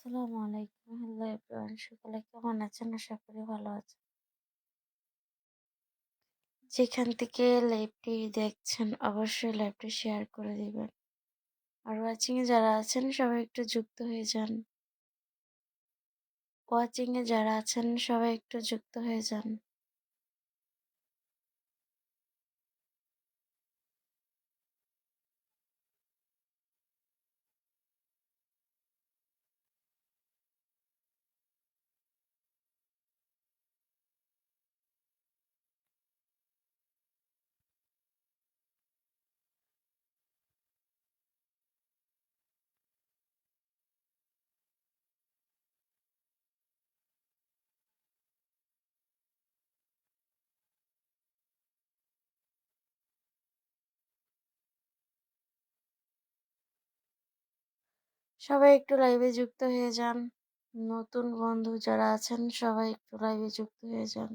আসসালামু আলাইকুম। Hello everyone, সকলে কেমন আছেন? আশা করি ভালো আছেন। যেখান থেকে লাইভটি দেখছেন অবশ্যই লাইভটি শেয়ার করে দিবেন। আর ওয়াচিং এ যারা আছেন সবাই একটু যুক্ত হয়ে যান। ওয়াচিং এ যারা আছেন সবাই একটু যুক্ত হয়ে যান। সবাই একটু লাইভে যুক্ত হয়ে যান। নতুন বন্ধু যারা আছেন সবাই একটু লাইভে যুক্ত হয়ে যান।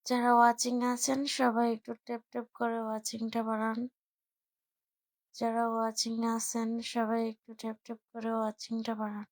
যারা ওয়াচিং আছেন সবাই একটু ট্যাপ ট্যাপ করে ওয়াচিংটা বাড়ান। যারা ওয়াচিং আছেন সবাই একটু ট্যাপ ট্যাপ করে ওয়াচিংটা বাড়ান।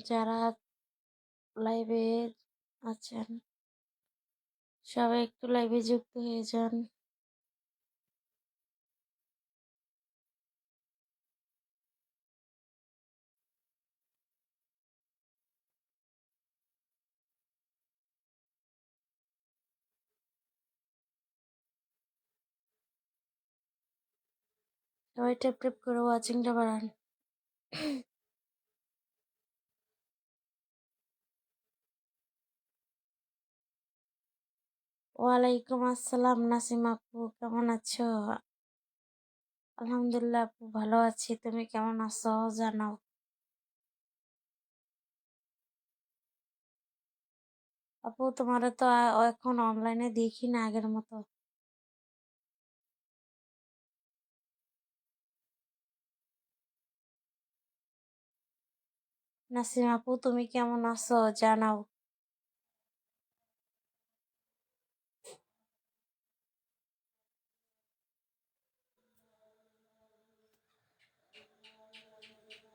যারা লাইভে আছেন সবাই একটু লাইভে যুক্ত হয়ে যান। সবাই ট্যাপ ট্যাপ করে ওয়াচিংটা বাড়ান। ওয়ালাইকুম আসসালাম নাসিম আপু, কেমন আছো? আলহামদুলিল্লাহ আপু, ভালো আছি। তুমি কেমন আছো জানাও। আপু তোমার তো এখন অনলাইনে দেখি না আগের মতো। নাসিম আপু তুমি কেমন আছো জানাও।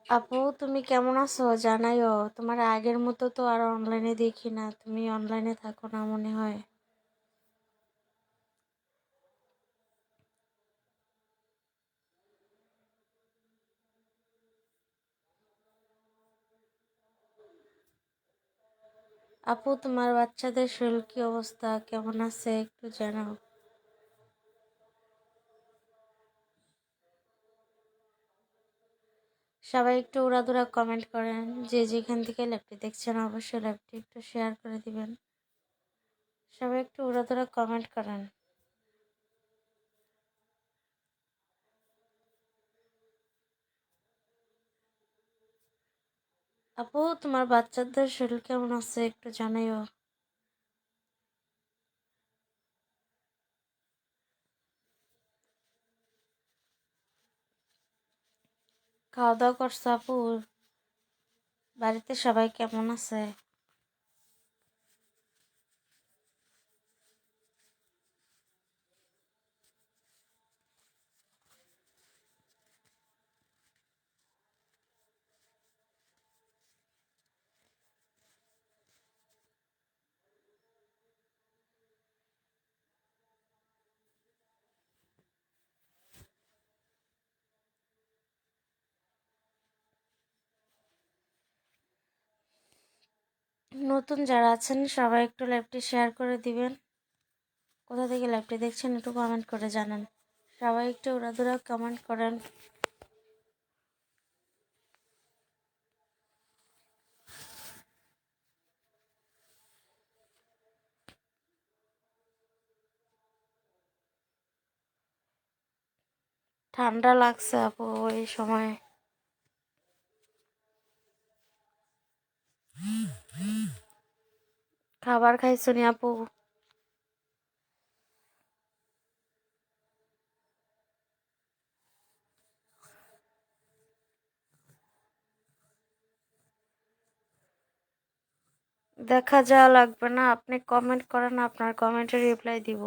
আপু তুমি কেমন আছো জানাইও। তোমার আগের মতো তো আর অনলাইনে দেখি না, তুমি অনলাইনে থাকো না মনে হয়। আপু তোমার বাচ্চাদের শরীর কি অবস্থা, কেমন আছে একটু জানাও। সবাই একটু উড়াদুরা কমেন্ট করেন। যে যেখান থেকে ল্যাপটি দেখছেন অবশ্যই ল্যাপটি একটু শেয়ার করে দিবেন। সবাই একটু উড়াদুরা কমেন্ট করেন। আপু তোমার বাচ্চাদের শরীর কেমন আছে একটু জানাইও। খাওয়া দাওয়া করছো আপু? বাড়িতে সবাই কেমন আছে? নতুন যারা আছেন সবাই একটু লাইভটি শেয়ার করে দিবেন। কোথা থেকে লাইভটি দেখছেন একটু কমেন্ট করে জানান। সবাই একটু উড়াদুরা কমেন্ট করেন। ঠান্ডা লাগছে আপু এই সময়। খাবার খাইছনি আপু? দেখা যাওয়া লাগবে না, আপনি কমেন্ট করেন, আপনার কমেন্টে রিপ্লাই দিব।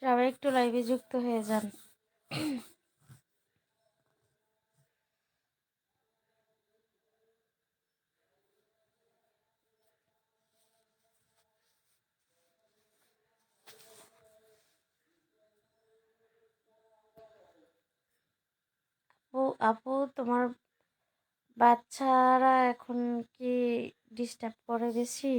সবাই একটু লাইভে যুক্ত হয়ে যান। আপু আপু তোমার বাচ্চারা এখন কি ডিস্টার্ব করে বেশি?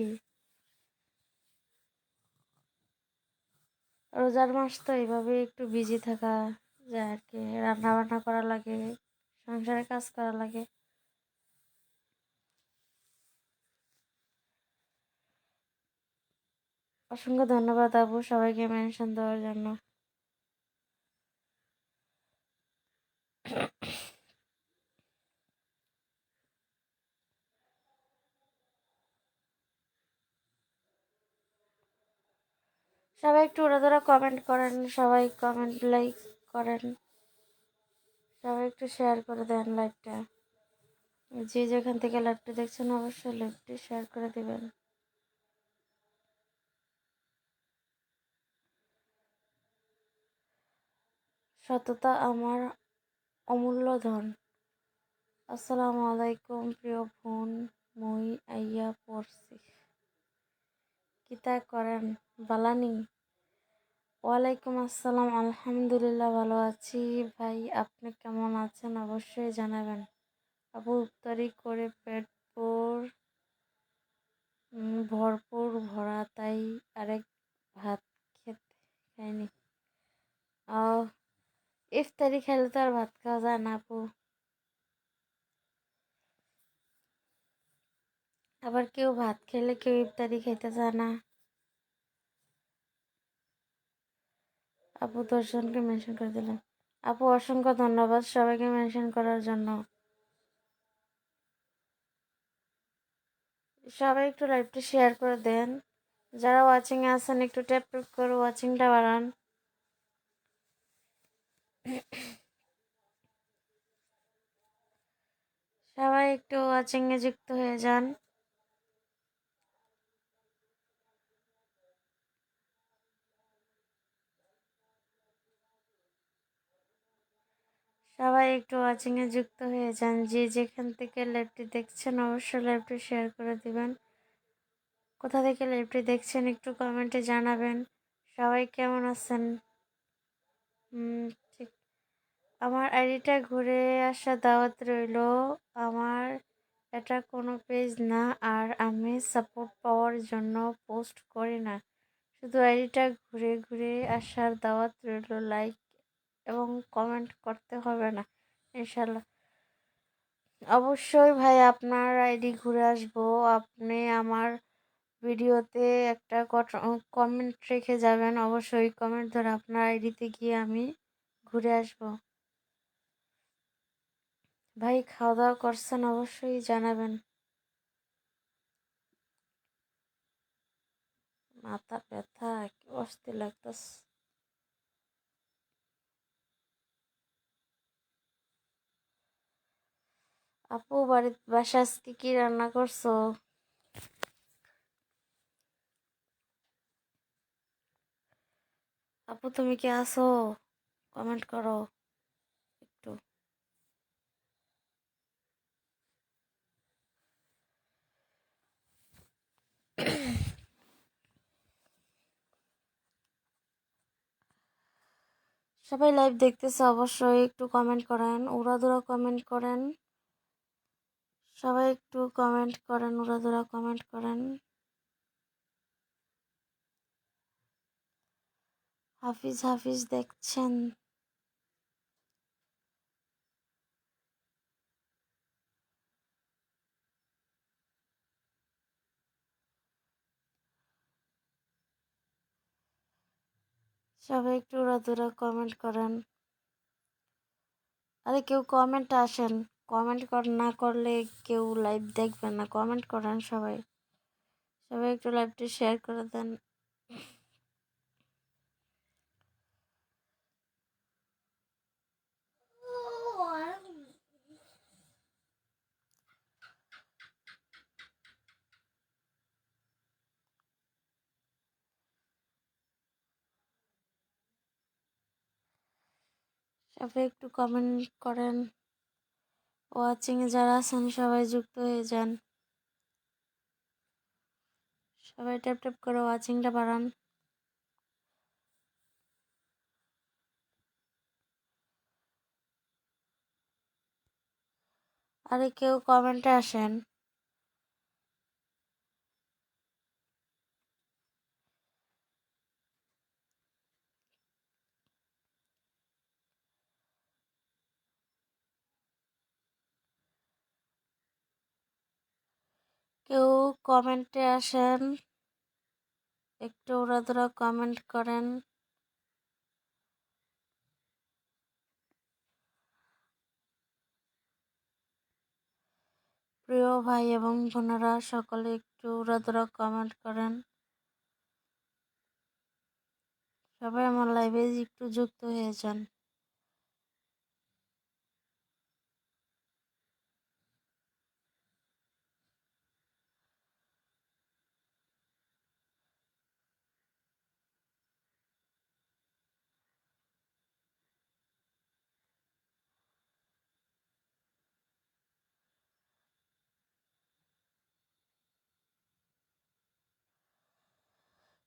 রোজার মাস তো এইভাবে একটু বিজি থাকা যায় আর কি, রান্না বান্না করা লাগে, সংসারে কাজ করা লাগে। অসংখ্য ধন্যবাদ আপু সবাইকে মেনশন দেওয়ার জন্য। সবাই একটু ওরা কমেন্ট করেন, সবাই কমেন্ট লাইক করেন, সবাই একটু শেয়ার করে দেন লাইভটা। যে যেখান থেকে লাইভটা দেখছেন অবশ্যই লাইভটি শেয়ার করে দিবেন। সততা আমার অমূল্য ধন। আসসালামু আলাইকুম প্রিয় বোন, মই আইয়া পড়ছি। কিতা করেন বালানি? ওয়ালাইকুম আসসালাম, আলহামদুলিল্লাহ ভালো আছি ভাই, আপনি কেমন আছেন অবশ্যই জানাবেন। আপু ইফতারি করে পেট ভরপুর ভরা, তাই আরেক ভাত খাইনি। আহ ইফতারি খেলে তো আর ভাত খাওয়া যায় না আপু। আবার কেউ ভাত খেলে কেউ ইফতারি খেতে চায় না। আপু 10 জনকে মেনশন করে দিলাম। আপু অসংখ্য ধন্যবাদ সবাইকে মেনশন করার জন্য। সবাই একটু লাইভটা শেয়ার করে দেন। যারা ওয়াচিং এ আছেন একটু ট্যাপ ট্যাপ করে ওয়াচিংটা বাড়ান। সবাই একটু ওয়াচিং এ যুক্ত হয়ে যান। সবাই একটু ওয়াচিং এ যুক্ত হয়ে যান। যে যেখান থেকে লাইভটি দেখছেন অবশ্যই লাইভটি শেয়ার করে দিবেন। কোথা থেকে লাইভটি দেখছেন একটু কমেন্টে জানাবেন। সবাই কেমন আছেন? ঠিক। আমার আইডিটা ঘুরে আসা দাওয়াত রইল। আমার এটা কোনো পেজ না, আর আমি সাপোর্ট পাওয়ার জন্য পোস্ট করি না, শুধু আইডিটা ঘুরে ঘুরে আসার দাওয়াত রইল। লাইক এবং কমেন্ট করতে হবে না ইনশাল্লাহ। অবশ্যই ভাই আপনার আইডি ঘুরে আসবো। আপনি আমার ভিডিওতে একটা কমেন্ট রেখে যাবেন, অবশ্যই কমেন্ট ধরে আপনার আইডিতে গিয়ে আমি ঘুরে আসবো। ভাই খাওয়া দাওয়া করছেন অবশ্যই জানাবেন। মাথা ব্যথা, কি অস্থির লাগতেছে। আপু বাসায় আজকে কি রান্না করছো? আপু তুমি কি আছো? কমেন্ট করো একটু। সবাই লাইভ দেখতেছে অবশ্যই একটু কমেন্ট করেন, উড়াধুরা কমেন্ট করেন। সবাই একটু কমেন্ট করেন, উড়াধুরা কমেন্ট করেন। হাফিজ হাফিজ দেখছেন? সবাই একটু উড়াধুরা কমেন্ট করেন। আরে কেউ কমেন্ট আসেন, কমেন্ট না করলে কেউ লাইভ দেখবে না। কমেন্ট করেন সবাই, সবাই একটু লাইভটি শেয়ার করে দেন। সবাই একটু কমেন্ট করেন। ওয়াচিং এ যারা আছেন সবাই যুক্ত হয়ে যান। সবাই ট্যাপ ট্যাপ করে ওয়াচিংটা বাড়ান। আরে কেউ কমেন্টে আসেন। কেউ কমেন্টে আসেন, একটু উড়াধুরা কমেন্ট করেন। প্রিয় ভাই এবং বোনেরা সকলে একটু উড়াধুরা কমেন্ট করেন। সবাই আমার লাইভে একটু যুক্ত হয়ে যান।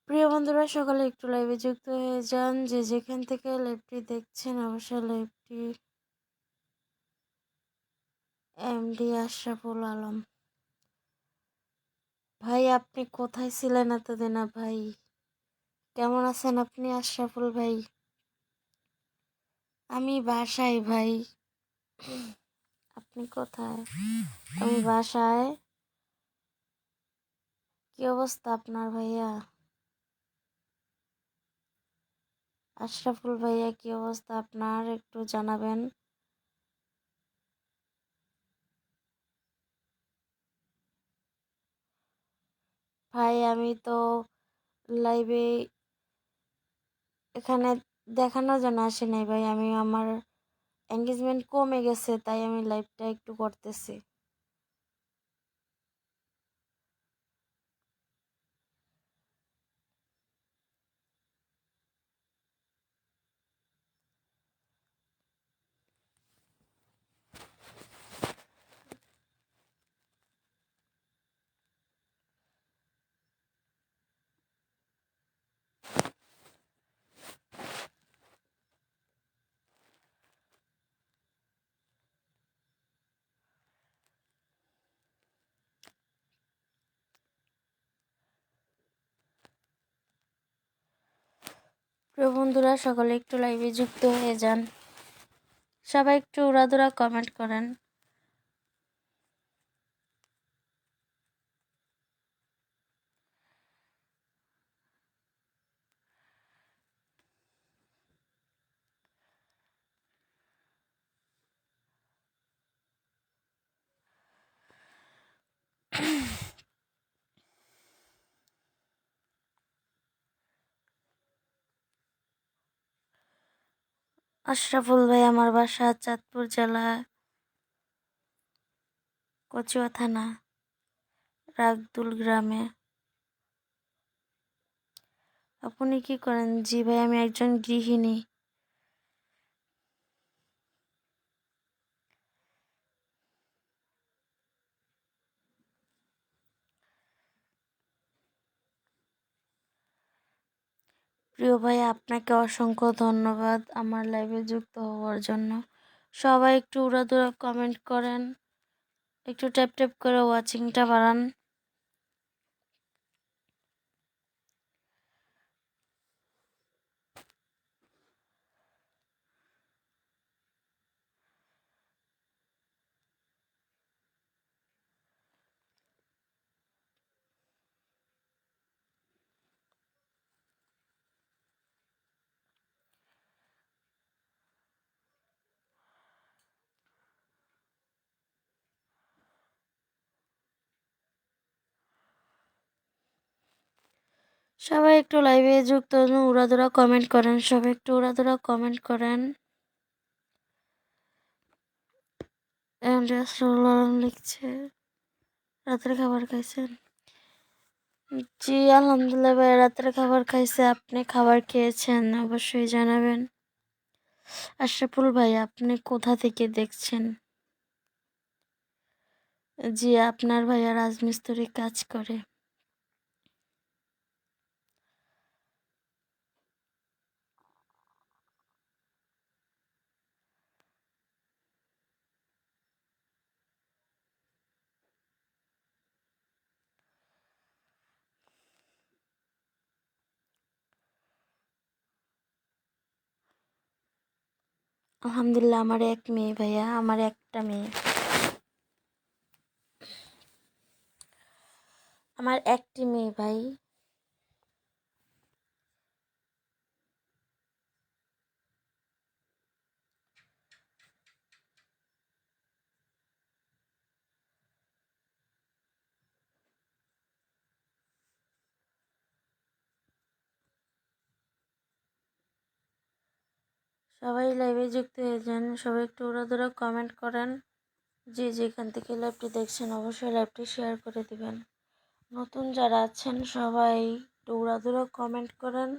প্রিয় বন্ধুরা সকলে একটু লাইভে যুক্ত হয়ে যান। যে যেখান থেকে লাইভটি দেখছেন অবশ্যই লাইভটি এমডি আশরাফুল আলম। ভাই আপনি কোথায় ছিলেন এতদিন? ভাই কেমন আছেন আপনি আশরাফুল ভাই? আমি বাসায় ভাই। আপনি কোথায়? আমি বাসায়। কি অবস্থা আপনার ভাইয়া? আশরাফুল ভাইয়া কি অবস্থা আপনার একটু জানাবেন। ভাই আমি তো লাইভে এখানে দেখানোর জন্য আসি নাই ভাই। আমি আমার এঙ্গেজমেন্ট কমে গেছে তাই আমি লাইভটা একটু করতেছি। প্রিয় বন্ধুরা সকলে একটু লাইভে যুক্ত হয়ে যান। সবাই একটু উড়াধুরা কমেন্ট করেন। আশরাফুল ভাই আমার বাসা চাঁদপুর জেলা কচুয়া থানা রাগদুল গ্রামে। আপনি কি করেন? জি ভাই আমি একজন গৃহিণী। প্রিয় ভাই আপনাকে অসংখ্য ধন্যবাদ আমার লাইভে যুক্ত হওয়ার জন্য। সবাই একটু উড়াধুরা কমেন্ট করেন, একটু ট্যাপ ট্যাপ করে ওয়াচিংটা বাড়ান। সবাই একটু লাইভে যুক্ত হন, উড়াধুরা কমেন্ট করেন, সবাই একটু উড়াধুরা কমেন্ট করেন। লিখছে রাতের খাবার খাইছেন? জি আলহামদুলিল্লাহ ভাই, রাতের খাবার খাইছে। আপনি খাবার খেয়েছেন অবশ্যই জানাবেন। আশরাফুল ভাই, আপনি কোথা থেকে দেখছেন? জি আপনার ভাইয়া রাজমিস্ত্রি কাজ করে। আলহামদুলিল্লাহ, আমার এক মেয়ে ভাইয়া, আমার একটা মেয়ে, আমার একটি মেয়ে ভাই। সবাই লাইভে যুক্ত হয়ে যান, সবাই একটু উড়াধুরা কমেন্ট করেন। জি যেখান থেকে লাইভটি দেখছেন অবশ্যই লাইভটি শেয়ার করে দিবেন। নতুন যারা আছেন সবাই একটু উড়াধুরা কমেন্ট করেন।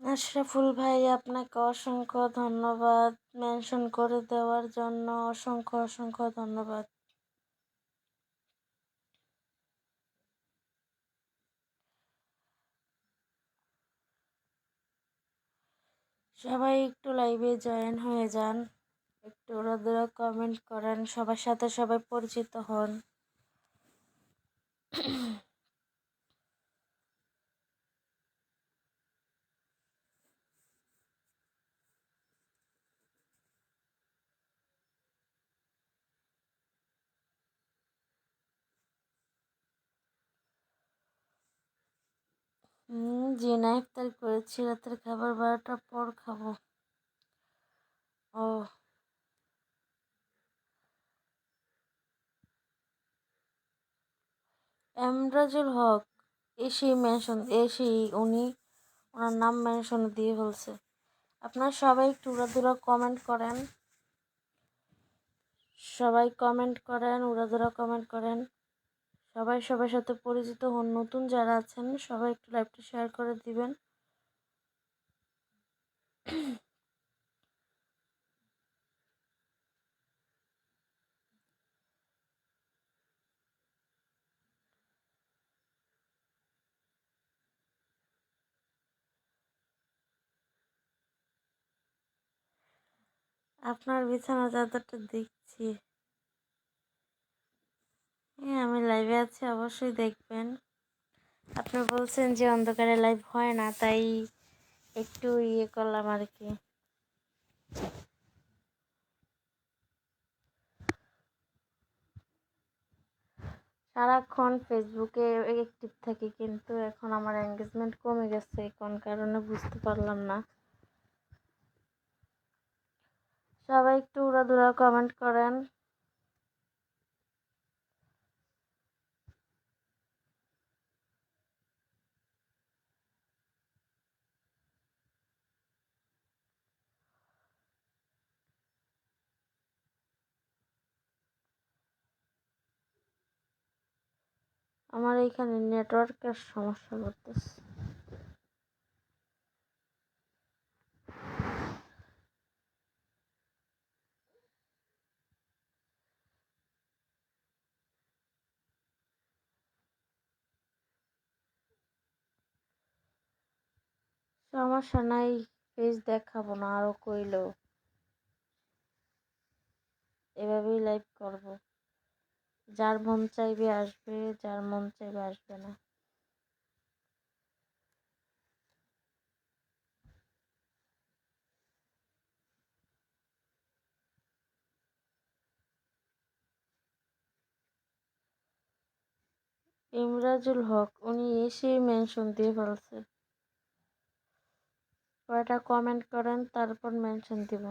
আশরাফুল ভাই, আপনাকে অসংখ্য ধন্যবাদ মেনশন করে দেওয়ার জন্য, অসংখ্য অসংখ্য ধন্যবাদ। সবাই একটু লাইভে জয়েন হয়ে যান, একটু ওরা কমেন্ট করেন, সবার সাথে সবাই পরিচিত হন। জি না, ইফতার করেছি, রাতের খাবার 12টার পর খাবো। ও এমরাজুল হক, এসেই মেনশন, এসেই উনি ওনার নাম মেনশন দিয়ে ফেলছে। আপনারা সবাই একটু উড়াধুরা কমেন্ট করেন, সবাই কমেন্ট করেন, উড়াধুরা কমেন্ট করেন, সবাই সবার সাথে পরিচিত হন। নতুন যারা আছেন সবাই একটু লাইভটা শেয়ার করে দিবেন। আপনার বিছানা চাদরটা দেখছি। হ্যাঁ আমি লাইভে আছি, অবশ্যই দেখবেন। আপনি বলছেন যে অন্ধকারে লাইভ হয় না, তাই একটু ইয়ে করলাম আর কি। সারাক্ষণ ফেসবুকে অ্যাক্টিভ থাকি, কিন্তু এখন আমার এঙ্গেজমেন্ট কমে গেছে, কোন কারণে বুঝতে পারলাম না। সবাই একটু উড়াধুরা কমেন্ট করেন। আমার এইখানে নেটওয়ার্কের সমস্যা করতেছে। সমস্যা নাই, পেজ দেখাবো না, আরো কইলো এভাবেই লাইভ করব। যার মন চাইবে আসবে, যার মন চাইবে আসবে না। ইমরাজুল হক, উনি এসেই মেনশন দিয়ে ফেলছে। কয়টা কমেন্ট করেন তারপর মেনশন দিব।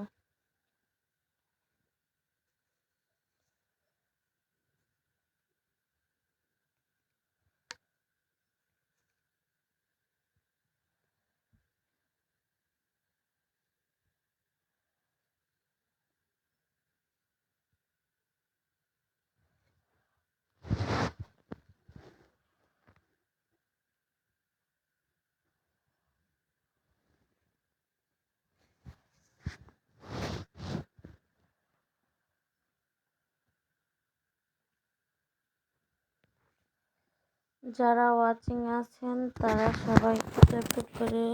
যারা ওয়াচিং আছেন তারা সবাই একটু ট্যাপ করে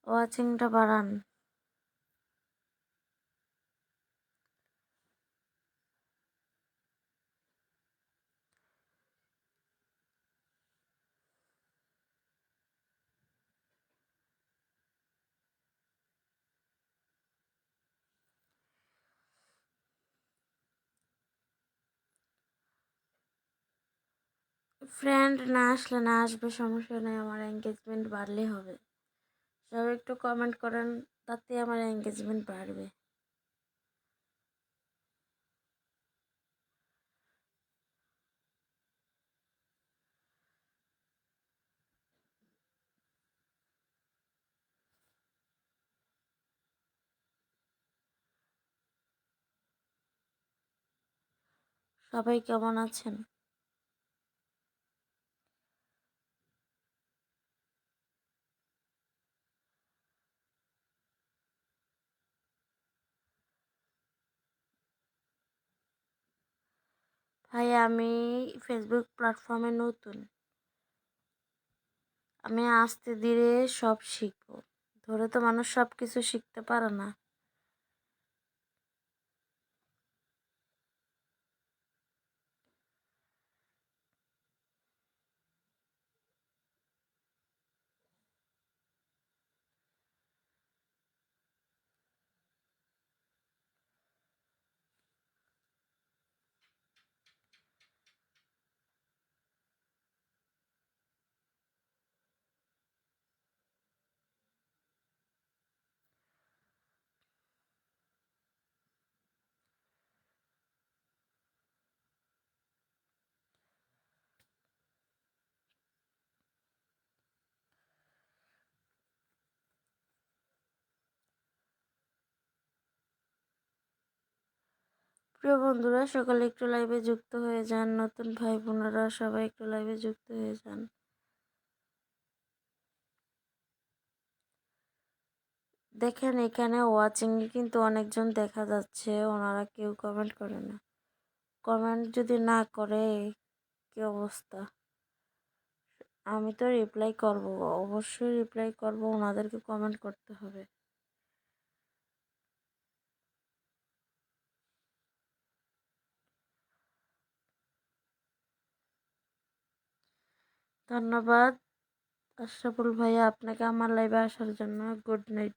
ওয়াচিংটা বাড়ান। ফ্রেন্ড না আসলে না আসবে, সমস্যা নেই, আমার এঙ্গেজমেন্ট বাড়লে হবে। সবাই একটু কমেন্ট করেন, তাতে আমার এঙ্গেজমেন্ট বাড়বে। সবাই কেমন আছেন? ভাই আমি ফেসবুক প্ল্যাটফর্মে নতুন, আমি আস্তে ধীরে সব শিখবো। ধরে তো মানুষ সব কিছু শিখতে পারে না। প্রিয় বন্ধুরা, সকালে একটু লাইভে যুক্ত হয়ে যান। নতুন ভাই বোনেরা সবাই একটু লাইভে যুক্ত হয়ে যান। দেখেন এখানে ওয়াচিং এ কিন্তু অনেকজন দেখা যাচ্ছে, ওনারা কেউ কমেন্ট করে না। কমেন্ট যদি না করে কি অবস্থা? আমি তো রিপ্লাই করব, অবশ্যই রিপ্লাই করব, ওনাদেরকে কমেন্ট করতে হবে। ধন্যবাদ আশরাফুল ভাইয়া আপনাকে আমার লাইভে আসার জন্য। Good night.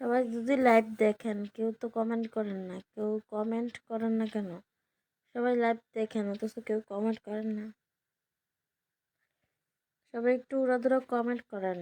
সবাই যদি লাইভ দেখেন, কেউ তো কমেন্ট করেন না। কেউ কমেন্ট করেন না কেন? সবাই লাইভ দেখেন অথচ কেউ কমেন্ট করেন না। সবাই একটু উড়াধুরা কমেন্ট করেন।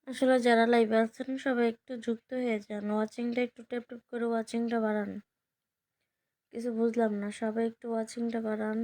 আসলে যারা লাইভে আছেন সবাই একটু যুক্ত হয়ে যান, ওয়াচিংটা একটু ট্যাপ ট্যাপ করে ওয়াচিংটা বাড়ান। কিছু বুঝলাম না, সবাই একটু ওয়াচিংটা বাড়ান।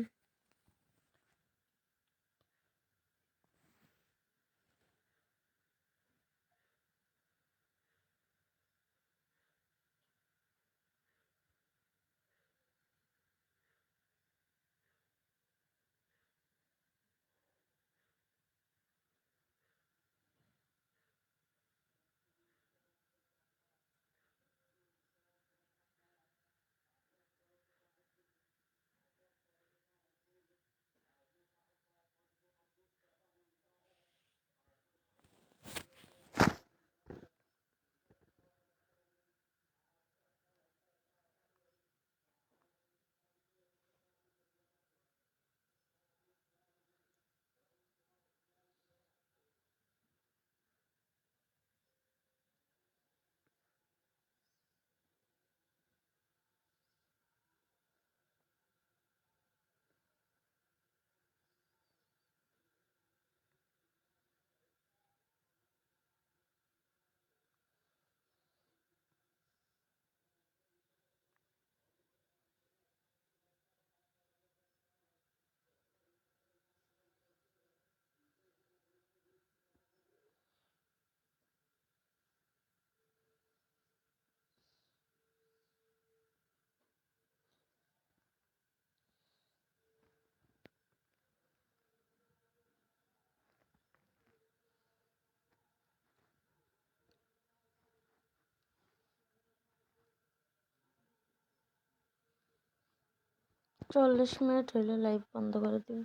চল্লিশ মিনিট হইলে লাইভ বন্ধ করে দিবে।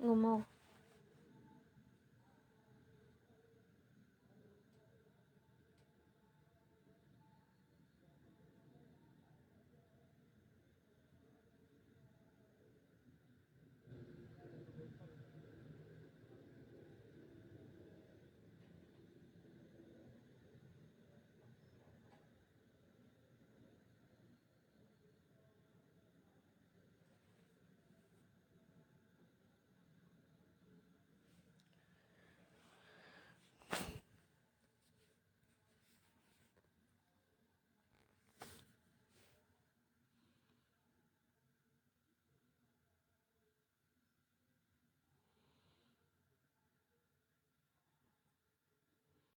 ঘুমাও।